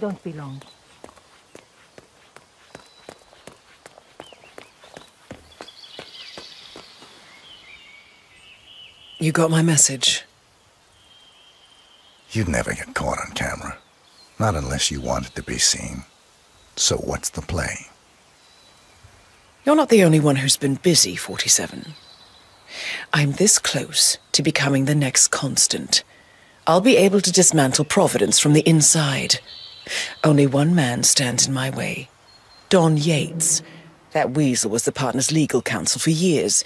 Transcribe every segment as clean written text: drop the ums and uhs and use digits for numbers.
don't be long. You got my message? You'd never get caught on camera. Not unless you wanted to be seen. So what's the play? You're not the only one who's been busy, 47. I'm this close to becoming the next constant. I'll be able to dismantle Providence from the inside. Only one man stands in my way. Don Yates. That weasel was the partner's legal counsel for years.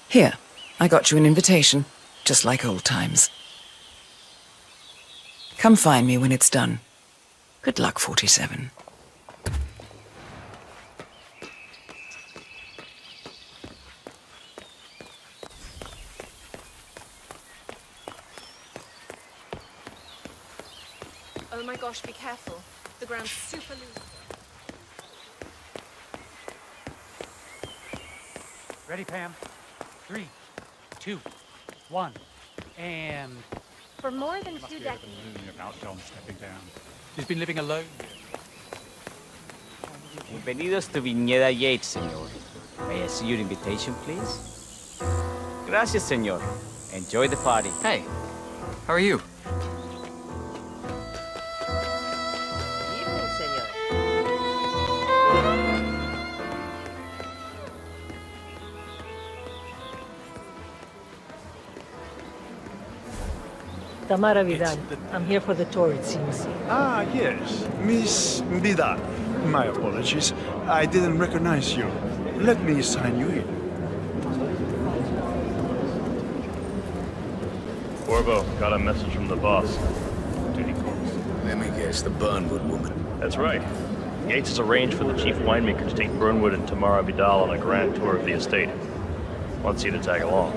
Here, I got you an invitation, just like old times. Come find me when it's done. Good luck, 47. Oh my gosh, be careful. The ground's super loose. Ready, Pam? 3, 2, 1, and... For more than 2 Must be decades. about John stepping down. He's been living alone. Bienvenidos to Viñeda Yates, señor. May I see your invitation, please? Gracias, señor. Enjoy the party. Hey, how are you? Evening, señor. Tamara Vidal. I'm here for the tour, it seems. Ah, yes. Miss Vidal. My apologies. I didn't recognize you. Let me sign you in. Corvo, got a message from the boss. Duty calls. Let me guess, the Burnwood woman. That's right. Yates has arranged for the chief winemaker to take Burnwood and Tamara Vidal on a grand tour of the estate. Wants you to tag along.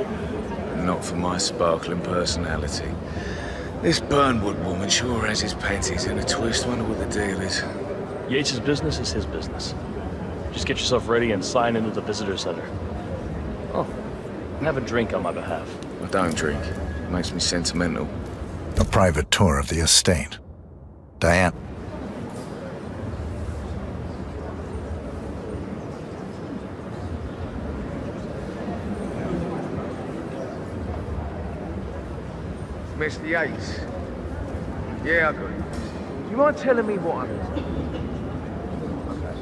Not for my sparkling personality. This Burnwood woman sure has his panties in a twist. Wonder what the deal is. Yates' business is his business. Just get yourself ready and sign into the visitor center. Oh, and have a drink on my behalf. I don't drink. It makes me sentimental. A private tour of the estate. Diane. Mr. Yates. Yeah, I got it. Do you mind telling me what I'm... Okay.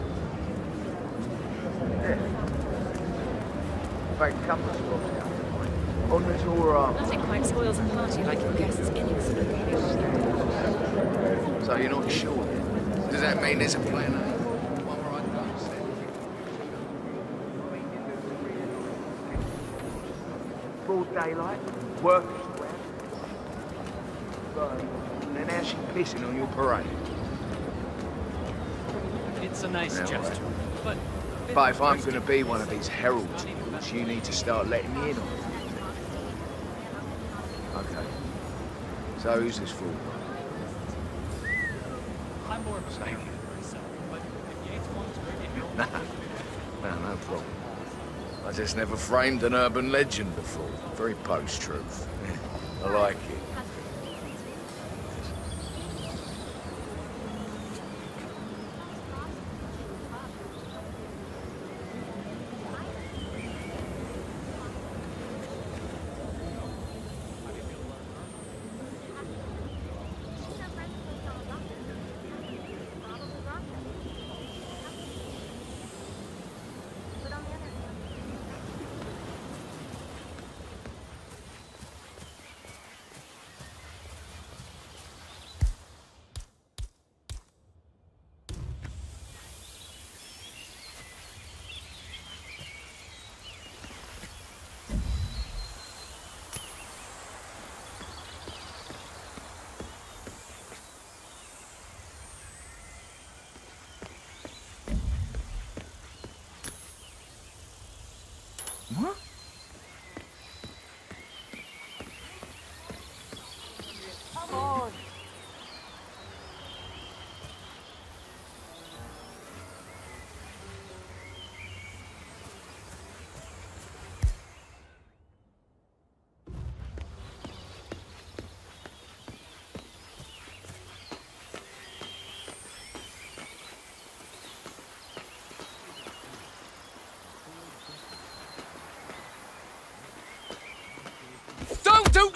Yeah. Make a couple of spots down. On the tour, Nothing quite spoils a party like your guests' inexplicable. So you're not sure? Does that mean there's a plan A? Broad daylight, work square. And now she's pissing on your parade. It's a nice gesture, but if I'm going to be one of these heralds, you need to start letting me in on it. Okay. So who's this for? I'm more of a Same. myself. But if Yates wants to bring it, No problem. I just never framed an urban legend before. Very post-truth. I like it. What? Come on. Don't...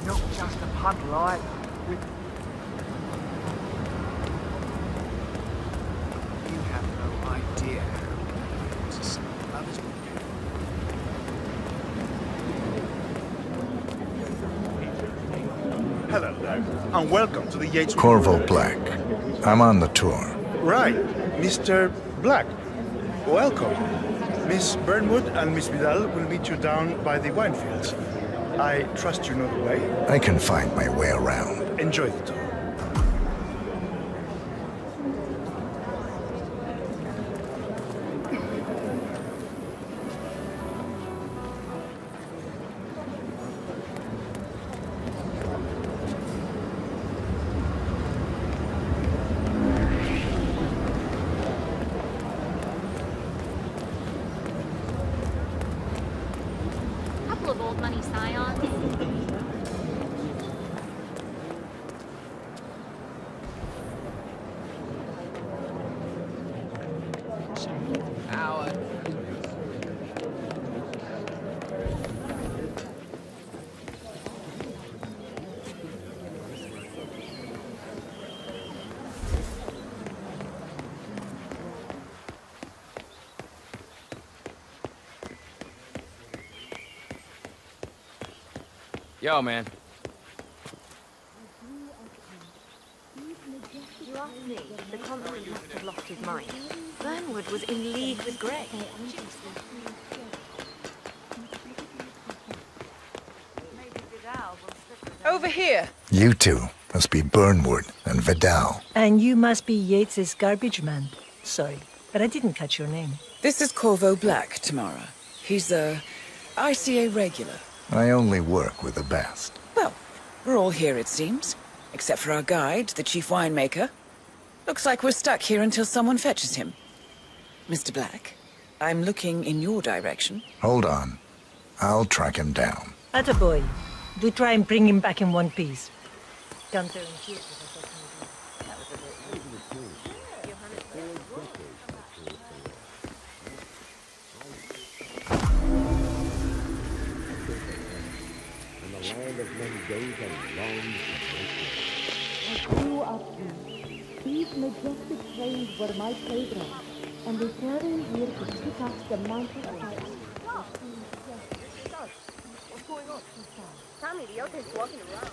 Not just a pub light with... You have no idea how to see others. Hello there, and welcome to the Yates... Corvo Black. I'm on the tour. Right, Mr. Black. Welcome. Miss Burnwood and Miss Vidal will meet you down by the wine fields. I trust you know the way. I can find my way around. Enjoy the tour. Couple of old money scions. Howard. Yo, man. You ask me, the convent must have lost his mind. Burnwood was in league with Grey. Over here. You two must be Burnwood and Vidal. And you must be Yates's garbage man. Sorry, but I didn't catch your name. This is Corvo Black, Tamara. He's a ICA regular. I only work with the best. Well, we're all here, it seems. Except for our guide, the chief winemaker. Looks like we're stuck here until someone fetches him. Mr. Black, I'm looking in your direction. Hold on. I'll track him down. Attaboy. Do try and bring him back in one piece. Counterintuitive. I grew up here. These majestic trains were my playground, and they came here to pick up the mountain heights. What's going on? Tommy, the Yota's walking around.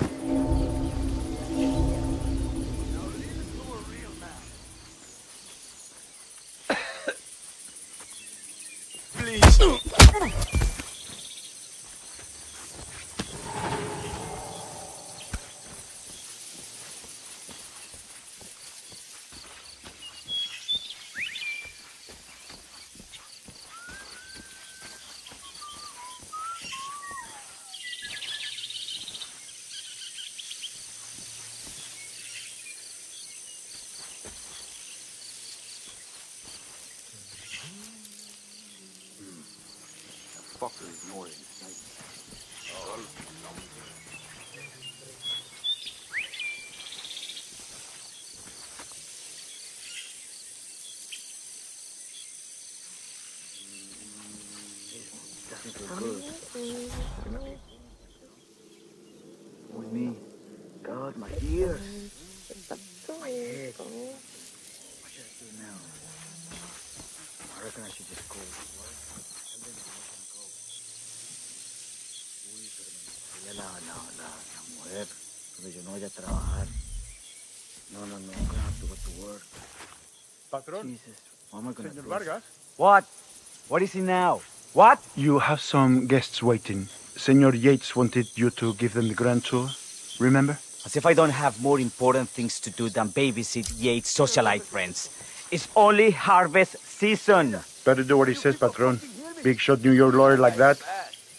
Fucker ignored it. Doesn't feel good. With me. God, my ears. My head. What should I do now? I reckon I should just go. Ya la mujer, donde yo no vaya a trabajar. No, I'm gonna have to go to work. Patron? Jesus, what am I gonna Senor do? Vargas? What? What is it now? What? You have some guests waiting. Senor Yates wanted you to give them the grand tour. Remember? As if I don't have more important things to do than babysit Yates' socialite friends. It's only harvest season. Better do what he says, Patron. Big shot New York lawyer like that.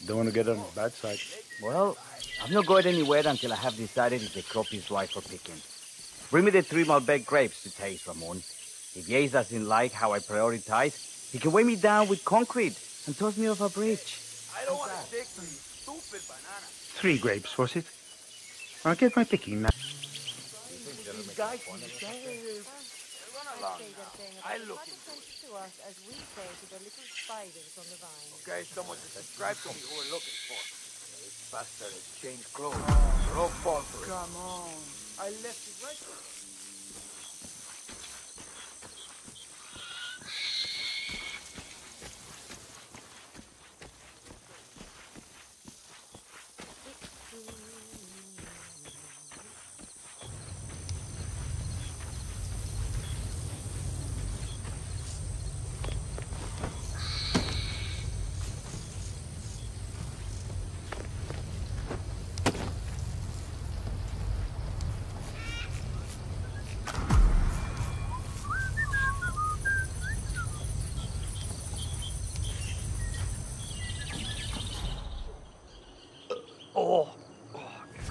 Don't want to get on his bad side. Well, I'm not going anywhere until I have decided if the crop is right for picking. Bring me the 3 Malbec grapes to taste, Ramon. If Yates doesn't like how I prioritize, he can weigh me down with concrete and toss me off a bridge. I don't want to stick to these stupid bananas. 3 grapes, was it? I'll get my picking now. These guys behave. Run along now. I look into it. To us as we say to the little spiders on the vine. Okay, someone to subscribe to me who we're looking for. This bastard has changed clothes. We're all fall for it. Come on. I left it right there.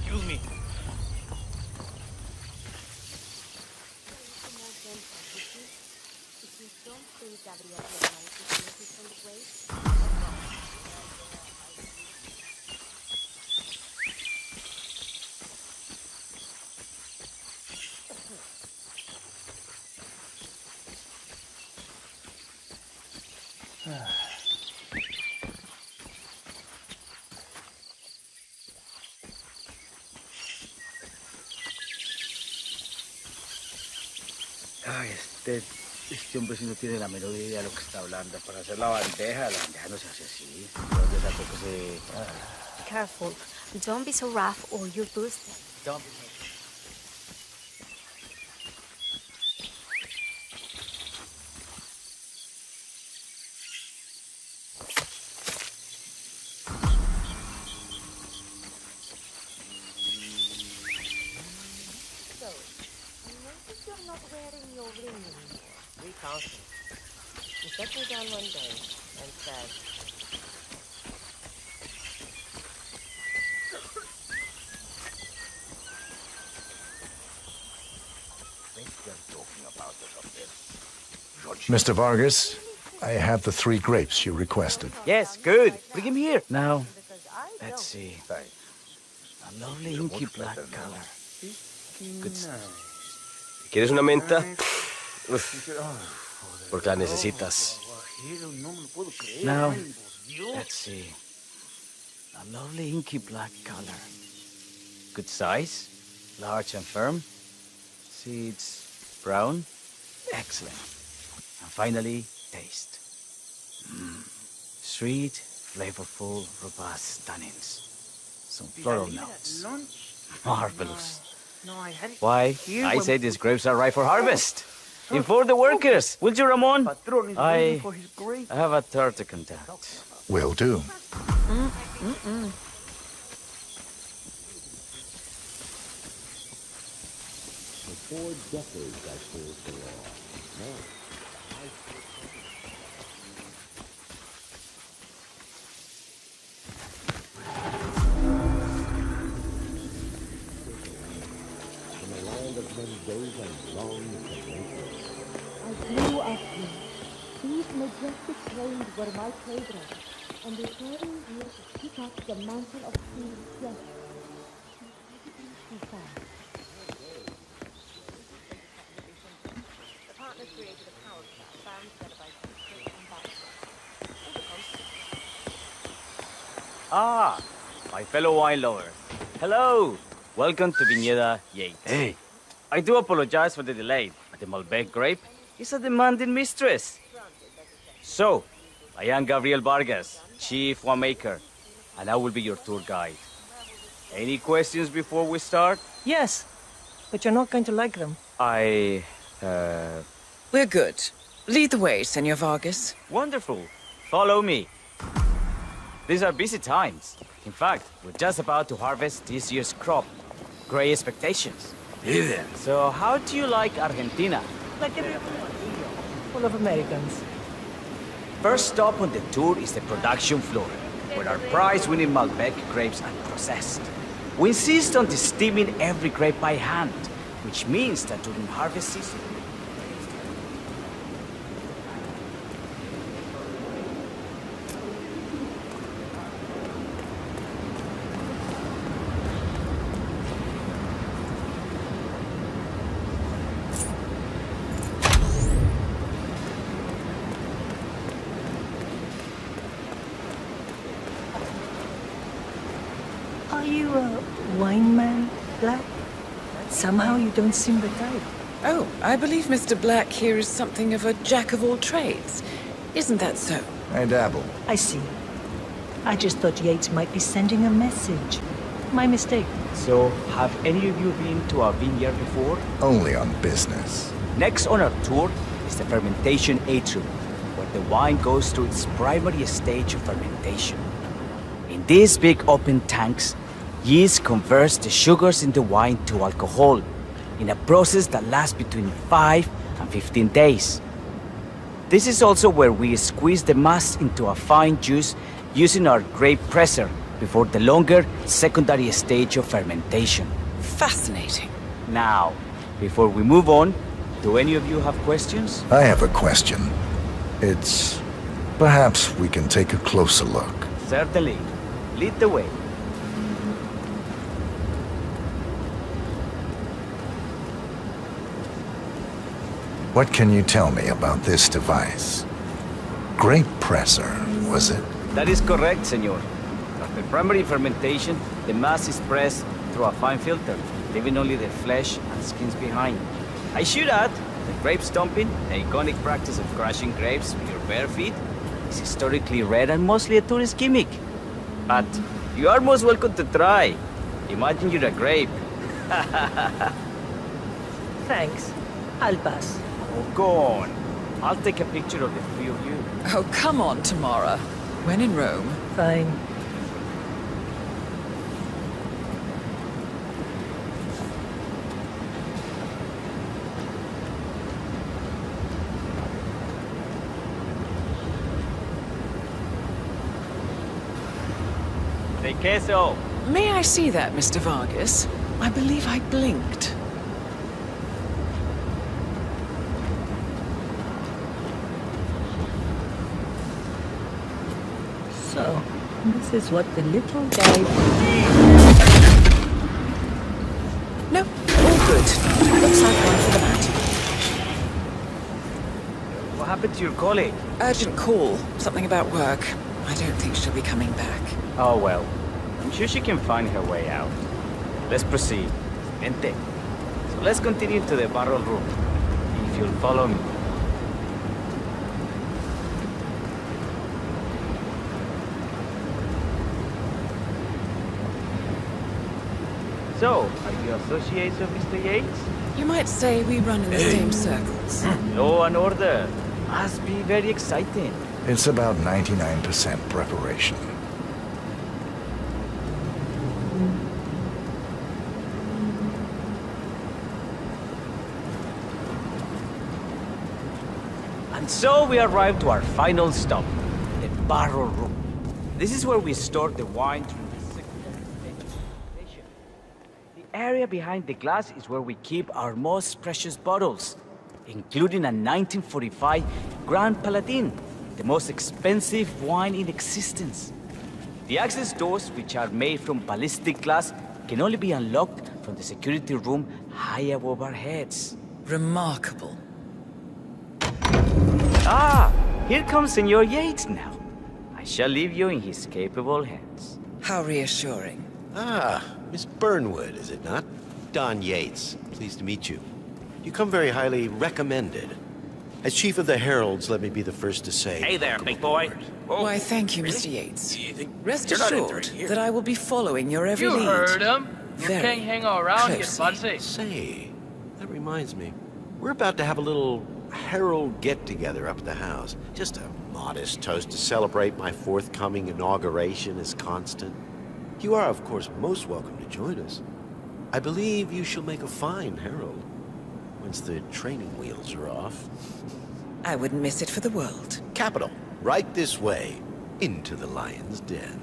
Excuse me. If you don't think Gabriel realizes this is from the grave, Ay, este hombre sí no tiene la menor idea de lo que está hablando. Para hacer la bandeja no se hace así. ¿De dónde sacó que se...? Be careful. Don't be so rough or you'll burst it. Don't be You're not wearing your ring anymore. We counted. You set me down one day and said, Mr. Vargas, I have the 3 grapes you requested. Yes, good. Bring him here. Now, let's see. A lovely inky black color. Good stuff. ¿Quieres una menta? Uf, porque la necesitas. Now, let's see. A lovely inky black color. Good size, large and firm. Seeds brown. Excellent. And finally, taste. Sweet, flavorful, robust tannins. Some floral notes. Marvelous. Why, I say these grapes are ripe for harvest. Inform the workers, will you, Ramon? I have a third to contact. Will do. For 4 decades I served the law. No. In a land of Mendoza and long I grew up here. These majestic plains were my playground, and they carried here to pick up the mantle of King's death. The partners created a power trap bound together by secret and background. Ah, my fellow wine lovers. Hello. Welcome to Viñeda Yates. Hey. I do apologize for the delay, but the Malbec grape is a demanding mistress. So, I am Gabriel Vargas, Chief Winemaker, and I will be your tour guide. Any questions before we start? yes, but you're not going to like them. We're good. Lead the way, Senor Vargas. Wonderful. Follow me. These are busy times. In fact, we're just about to harvest this year's crop. Great expectations. Hey there. So how do you like Argentina? Like everyone full of Americans. First stop on the tour is the production floor, where our prize-winning Malbec grapes are processed. We insist on steaming every grape by hand, which means that during harvest season, Are you a wine man, Black? Somehow you don't seem the type. Oh, I believe Mr. Black here is something of a jack of all trades. Isn't that so? I dabble. I see. I just thought Yates might be sending a message. My mistake. So, have any of you been to a vineyard before? Only on business. Next on our tour is the fermentation atrium, where the wine goes through its primary stage of fermentation. In these big open tanks, yeast converts the sugars in the wine to alcohol, in a process that lasts between 5 and 15 days. This is also where we squeeze the mass into a fine juice using our grape presser before the longer secondary stage of fermentation. Fascinating. Now, before we move on, do any of you have questions? I have a question. It's... perhaps we can take a closer look. Certainly. Lead the way. What can you tell me about this device? Grape presser, was it? That is correct, senor. After primary fermentation, the mass is pressed through a fine filter, leaving only the flesh and skins behind. I should add, the grape stomping, the iconic practice of crushing grapes with your bare feet, is historically rare and mostly a tourist gimmick. But you are most welcome to try. Imagine you're a grape. Thanks. I'll pass. Oh, go on. I'll take a picture of the three of you. Oh, come on, Tamara. When in Rome. Fine. De queso. May I see that, Mr. Vargas? I believe I blinked. So, this is what the little guy... No, all good. Looks like one for the mat. What happened to your colleague? Urgent call. Something about work. I don't think she'll be coming back. Oh, well. I'm sure she can find her way out. Let's proceed. Vente. So let's continue to the barrel room. If you'll follow me. So, are you associates of Mr. Yates? You might say we run in the same circles. Law and order. Must be very exciting. It's about 99% preparation. And so we arrive to our final stop, the barrel room. This is where we store the wine through the second stage of fermentation. The area behind the glass is where we keep our most precious bottles, including a 1945 Grand Palatine, the most expensive wine in existence. The access doors, which are made from ballistic glass, can only be unlocked from the security room high above our heads. Remarkable. Ah, here comes Senor Yates now. I shall leave you in his capable hands. How reassuring. Ah, Miss Burnwood, is it not? Don Yates, pleased to meet you. You come very highly recommended. As Chief of the Heralds, let me be the first to say... Hey there, big boy. Oh, why, thank you, Mr. Yates. Rest You're not assured that I will be following your every You lead. heard him. You Very can't hang around here, closely. Budsy. Say, That reminds me. We're about to have a little herald get-together up at the house. Just a modest toast to celebrate my forthcoming inauguration as constant. You are, of course, most welcome to join us. I believe you shall make a fine herald once the training wheels are off. I wouldn't miss it for the world. Capital. Right this way, into the lion's den.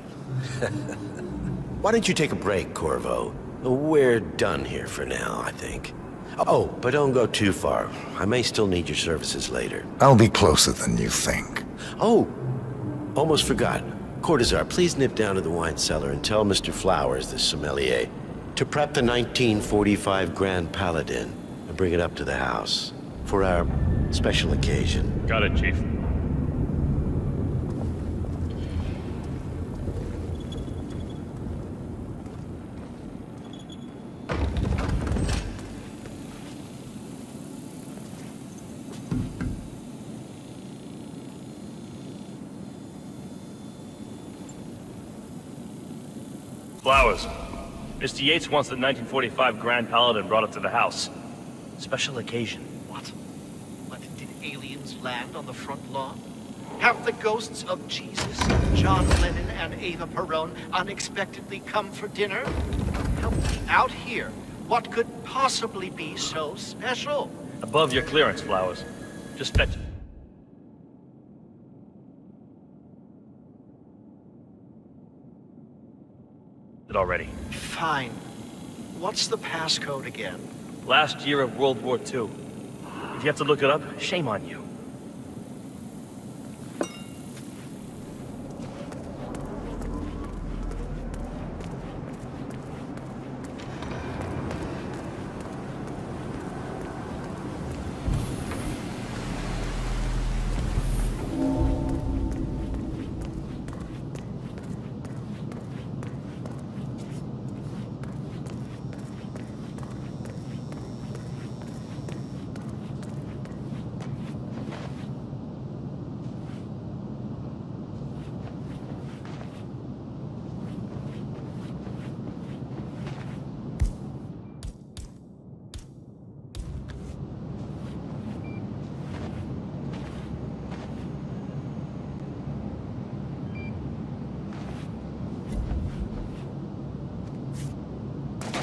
Why don't you take a break, Corvo? We're done here for now, I think. Oh, but don't go too far. I may still need your services later. I'll be closer than you think. Oh, almost forgot. Cortazar, please nip down to the wine cellar and tell Mr. Flowers, the sommelier, to prep the 1945 Grand Paladin and bring it up to the house for our special occasion. Got it, Chief. Flowers. Mr. Yates wants the 1945 Grand Paladin brought up to the house. Special occasion. What? Did aliens land on the front lawn? Have the ghosts of Jesus, John Lennon, and Eva Perón unexpectedly come for dinner? Help me out here. What could possibly be so special? Above your clearance, Flowers. Just fetch it. Already. Fine. What's the passcode again? Last year of World War II. If you have to look it up, shame on you.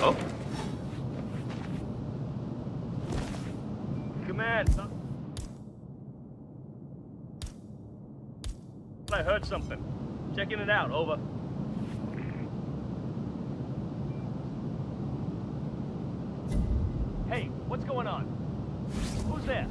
Oh. Command. I heard something. Checking it out. Over. Hey, what's going on? Who's there?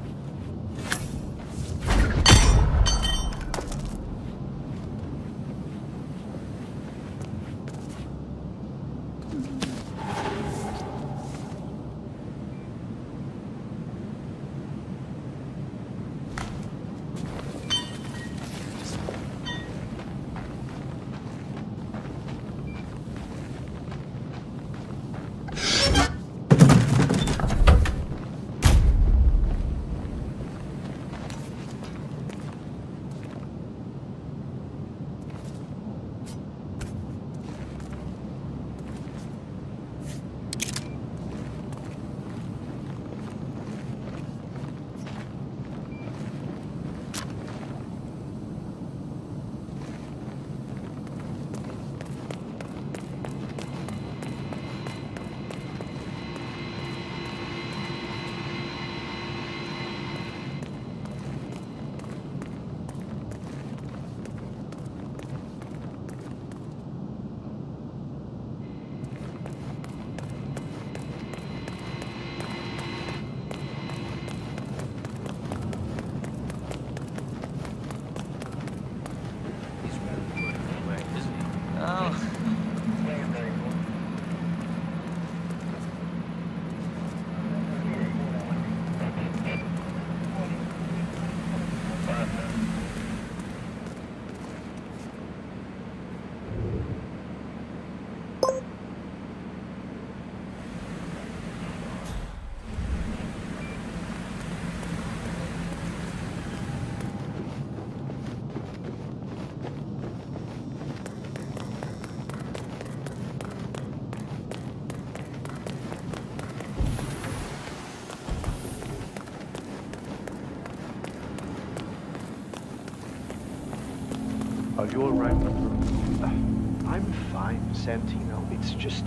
Are you all right? I'm fine, Santino. It's just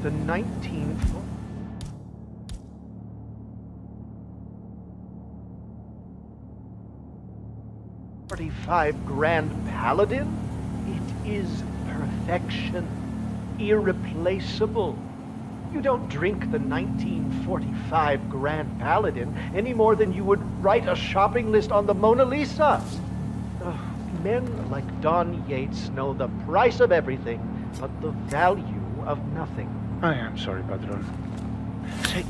the 1945 Grand Paladin? It is perfection, irreplaceable. You don't drink the 1945 Grand Paladin any more than you would write a shopping list on the Mona Lisa. Men like Don Yates know the price of everything, but the value of nothing. I am sorry, Patron. Say,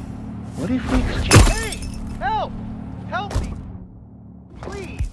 what if we exchange... Hey! Help! Help me! Please!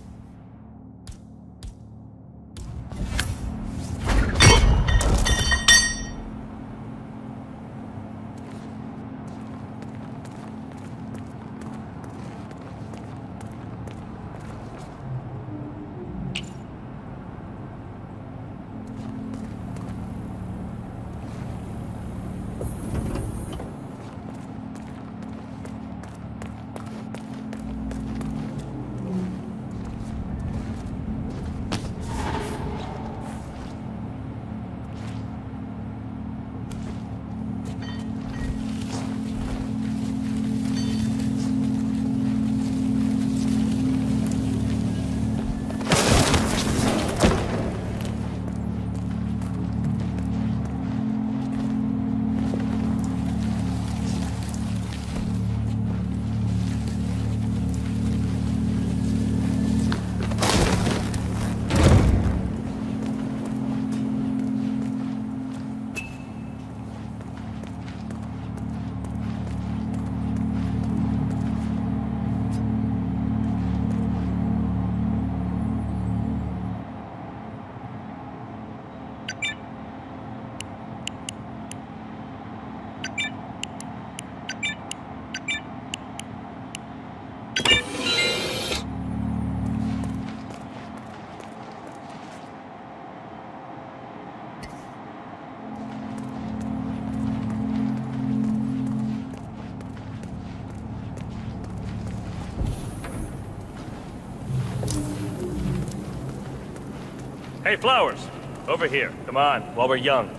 Hey, Flowers! Over here. Come on, while we're young.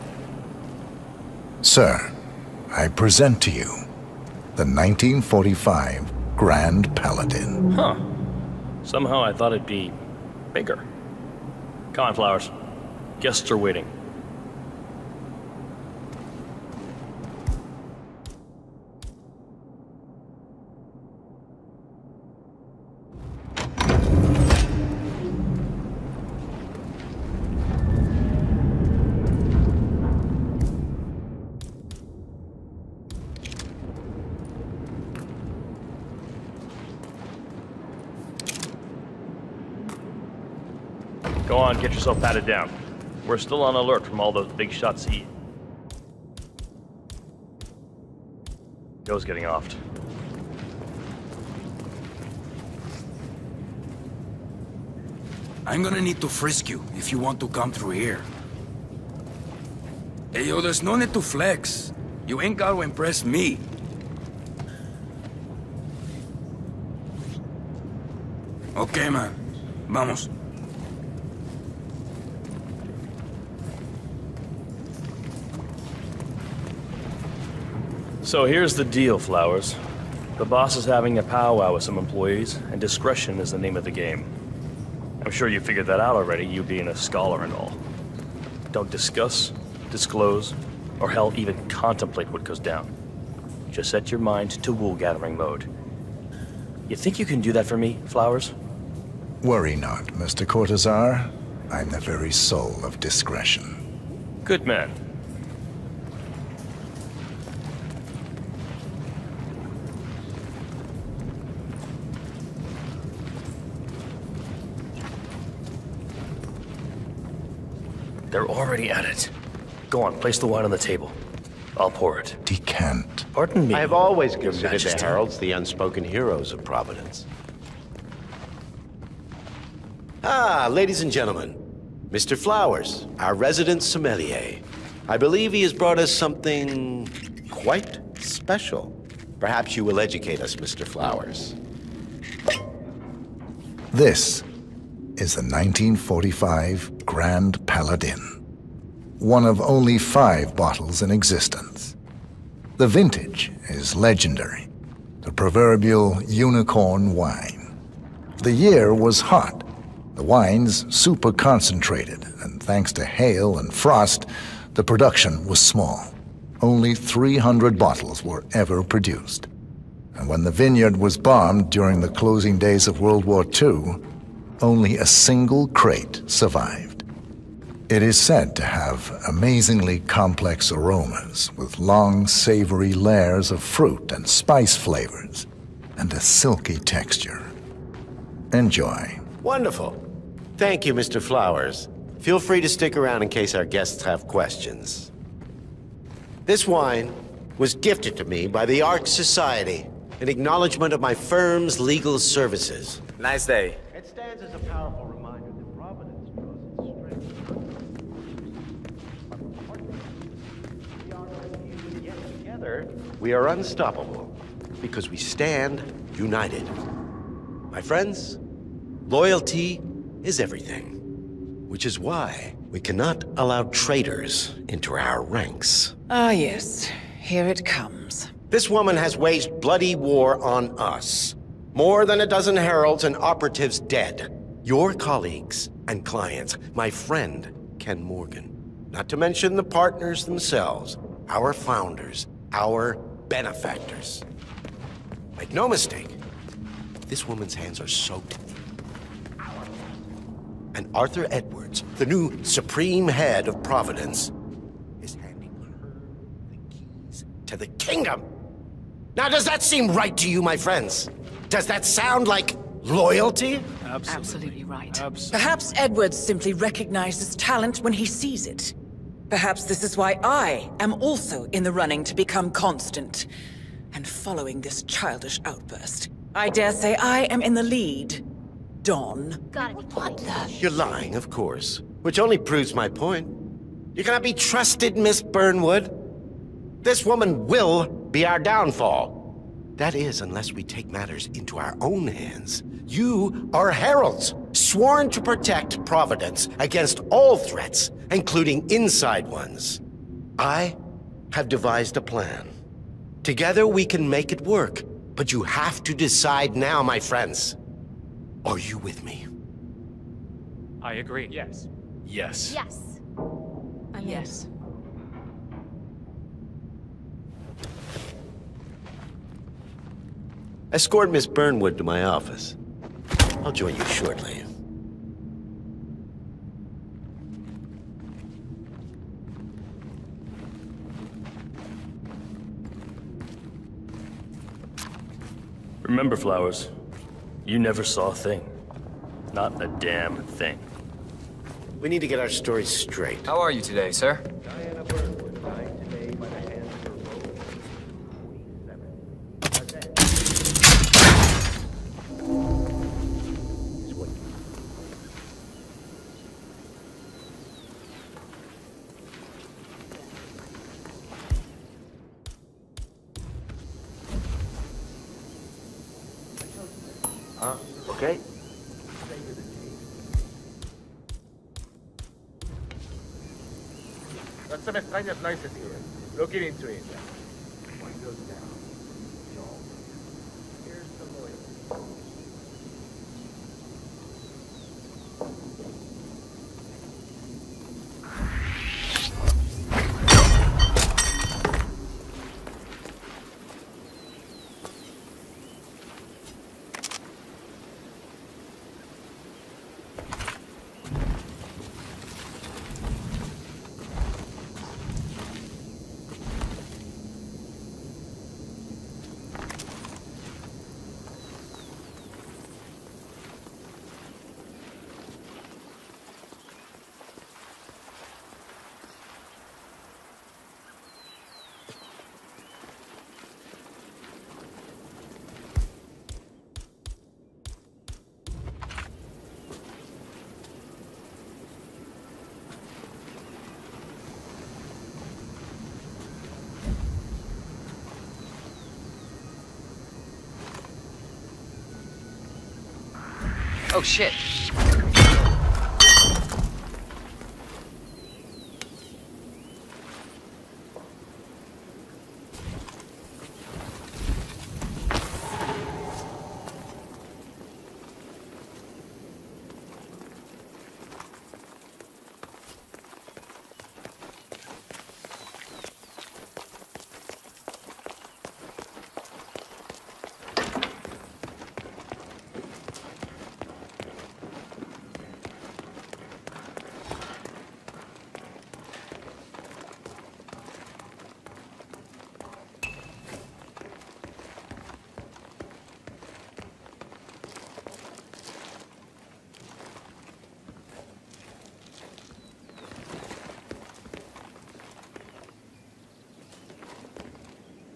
Sir, I present to you the 1945 Grand Paladin. Huh. Somehow I thought it'd be bigger. Come on, Flowers. Guests are waiting. Go on, get yourself patted down. We're still on alert from all those big shots eat. Joe's getting offed. I'm gonna need to frisk you if you want to come through here. Hey, yo, there's no need to flex. You ain't gotta impress me. Okay, man. Vamos. So here's the deal, Flowers. The boss is having a powwow with some employees, and discretion is the name of the game. I'm sure you figured that out already, you being a scholar and all. Don't discuss, disclose, or hell, even contemplate what goes down. Just set your mind to wool-gathering mode. You think you can do that for me, Flowers? Worry not, Mr. Cortazar. I'm the very soul of discretion. Good man. They're already at it. Go on, place the wine on the table. I'll pour it. Decant. Pardon me. I have always Your considered the Majesty. heralds the unspoken heroes of Providence. Ah, ladies and gentlemen, Mr. Flowers, our resident sommelier. I believe he has brought us something quite special. Perhaps you will educate us, Mr. Flowers. This is the 1945 Grand Paladin, one of only 5 bottles in existence. The vintage is legendary, the proverbial unicorn wine. The year was hot, the wine's super concentrated, and thanks to hail and frost, the production was small. Only 300 bottles were ever produced. And when the vineyard was bombed during the closing days of World War II, only a single crate survived. It is said to have amazingly complex aromas with long, savory layers of fruit and spice flavors, and a silky texture. Enjoy. Wonderful. Thank you, Mr. Flowers. Feel free to stick around in case our guests have questions. This wine was gifted to me by the Arch Society in acknowledgement of my firm's legal services. Nice day. It stands as a powerful reminder that Providence draws its strength. Yet together, we are unstoppable because we stand united. My friends, loyalty is everything, which is why we cannot allow traitors into our ranks. Ah, yes. Here it comes. This woman has waged bloody war on us. More than a dozen heralds and operatives dead. Your colleagues and clients, my friend, Ken Morgan. Not to mention the partners themselves, our founders, our benefactors. Make no mistake, this woman's hands are soaked. And Arthur Edwards, the new supreme head of Providence, is handing her the keys to the kingdom. Now, does that seem right to you, my friends? Does that sound like loyalty? Absolutely right. Perhaps Edwards simply recognizes talent when he sees it. Perhaps this is why I am also in the running to become constant. And following this childish outburst, I dare say I am in the lead. Don. What the? You're lying, of course. Which only proves my point. You cannot be trusted, Miss Burnwood. This woman will be our downfall. That is, unless we take matters into our own hands. You are heralds, sworn to protect Providence against all threats, including inside ones. I have devised a plan. Together we can make it work, but you have to decide now, my friends. Are you with me? I agree. Yes. Yes. Yes. Yes. Escort Miss Burnwood to my office. I'll join you shortly. Remember, Flowers, you never saw a thing. Not a damn thing. We need to get our stories straight. How are you today, sir? Diana Burnwood died today by the hands of her role. Okay. Got some extrañas noises here. Looking into it. Windows down. Here's the lawyer. Oh, shit.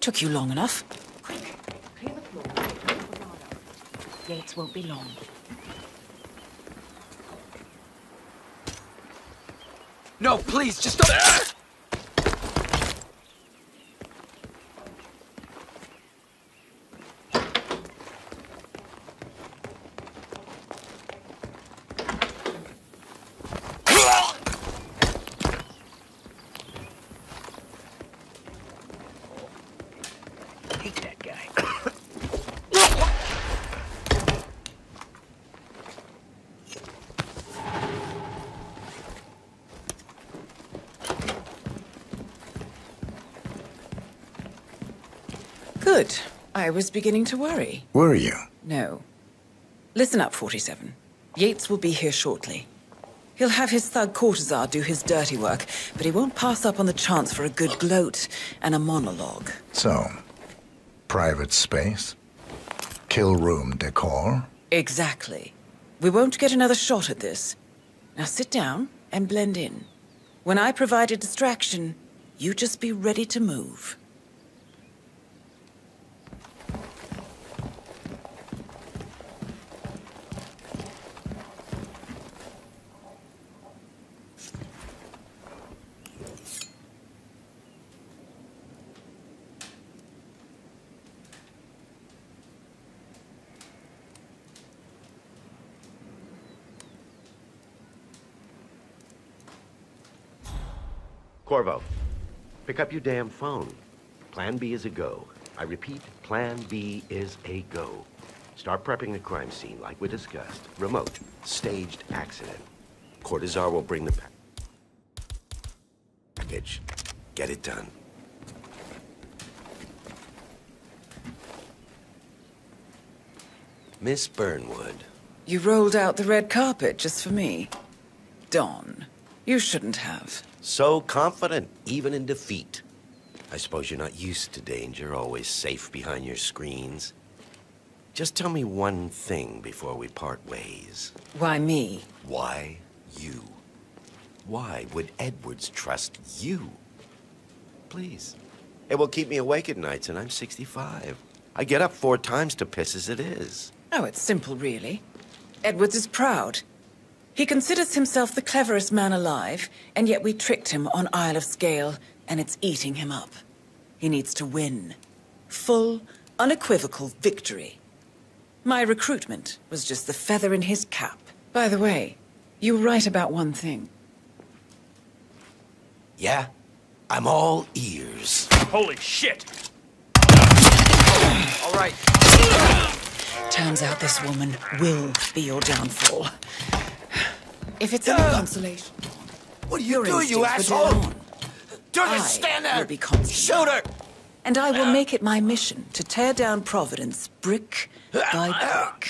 Took you long enough. Quick, clear the floor. Yates won't be long. No, please, just don't... Good. I was beginning to worry. Were you? No. Listen up, 47. Yates will be here shortly. He'll have his thug Cortazar do his dirty work, but he won't pass up on the chance for a good gloat and a monologue. So, private space? Kill room decor? Exactly. We won't get another shot at this. Now sit down and blend in. When I provide a distraction, you just be ready to move. Corvo, pick up your damn phone. Plan B is a go. I repeat, Plan B is a go. Start prepping the crime scene like we discussed. Remote, staged accident. Cortazar will bring the package. Get it done. Miss Burnwood. You rolled out the red carpet just for me. Don, you shouldn't have. So confident, even in defeat. I suppose you're not used to danger, always safe behind your screens. Just tell me one thing before we part ways. Why me? Why you? Why would Edwards trust you? Please. It will keep me awake at nights, and I'm 65. I get up 4 times to piss as it is. Oh, it's simple, really. Edwards is proud. He considers himself the cleverest man alive, and yet we tricked him on Isle of Scale, and it's eating him up. He needs to win. Full, unequivocal victory. My recruitment was just the feather in his cap. By the way, you were right about one thing. Yeah? I'm all ears. Holy shit! All right. Turns out this woman will be your downfall. If it's any consolation... What are you doing, you asshole? Stand there! Shoot her! And I will make it my mission to tear down Providence brick by brick.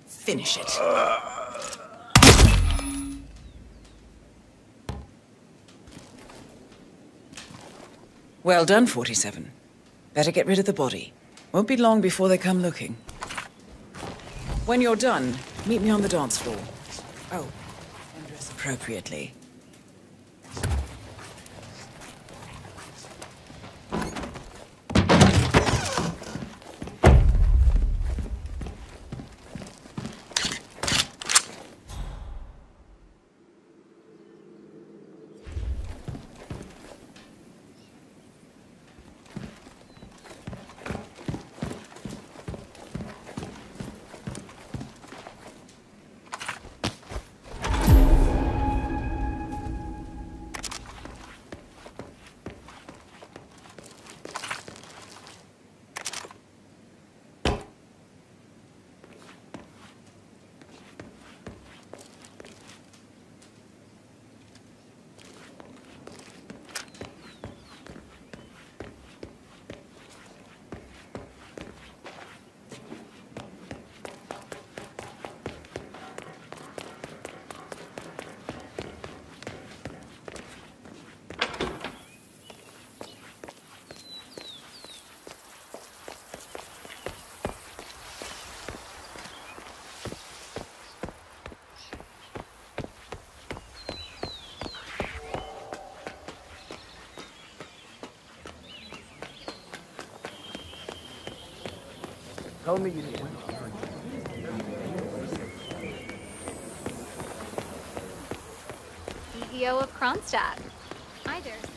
Finish it. Well done, 47. Better get rid of the body. Won't be long before they come looking. When you're done, meet me on the dance floor. Oh, and dress appropriately. Tell me you need CEO of Kronstadt. I dare say.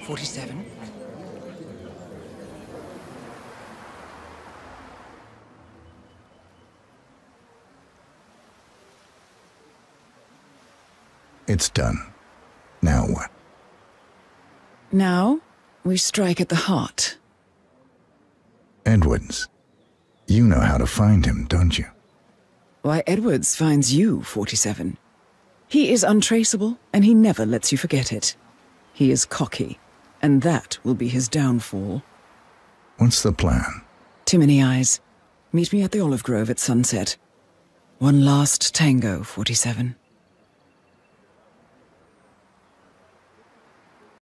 47. It's done. Now what? Now, we strike at the heart. Edwards. You know how to find him, don't you? Why, Edwards finds you, 47. He is untraceable, and he never lets you forget it. He is cocky, and that will be his downfall. What's the plan? Too many eyes. Meet me at the olive grove at sunset. One last tango, 47.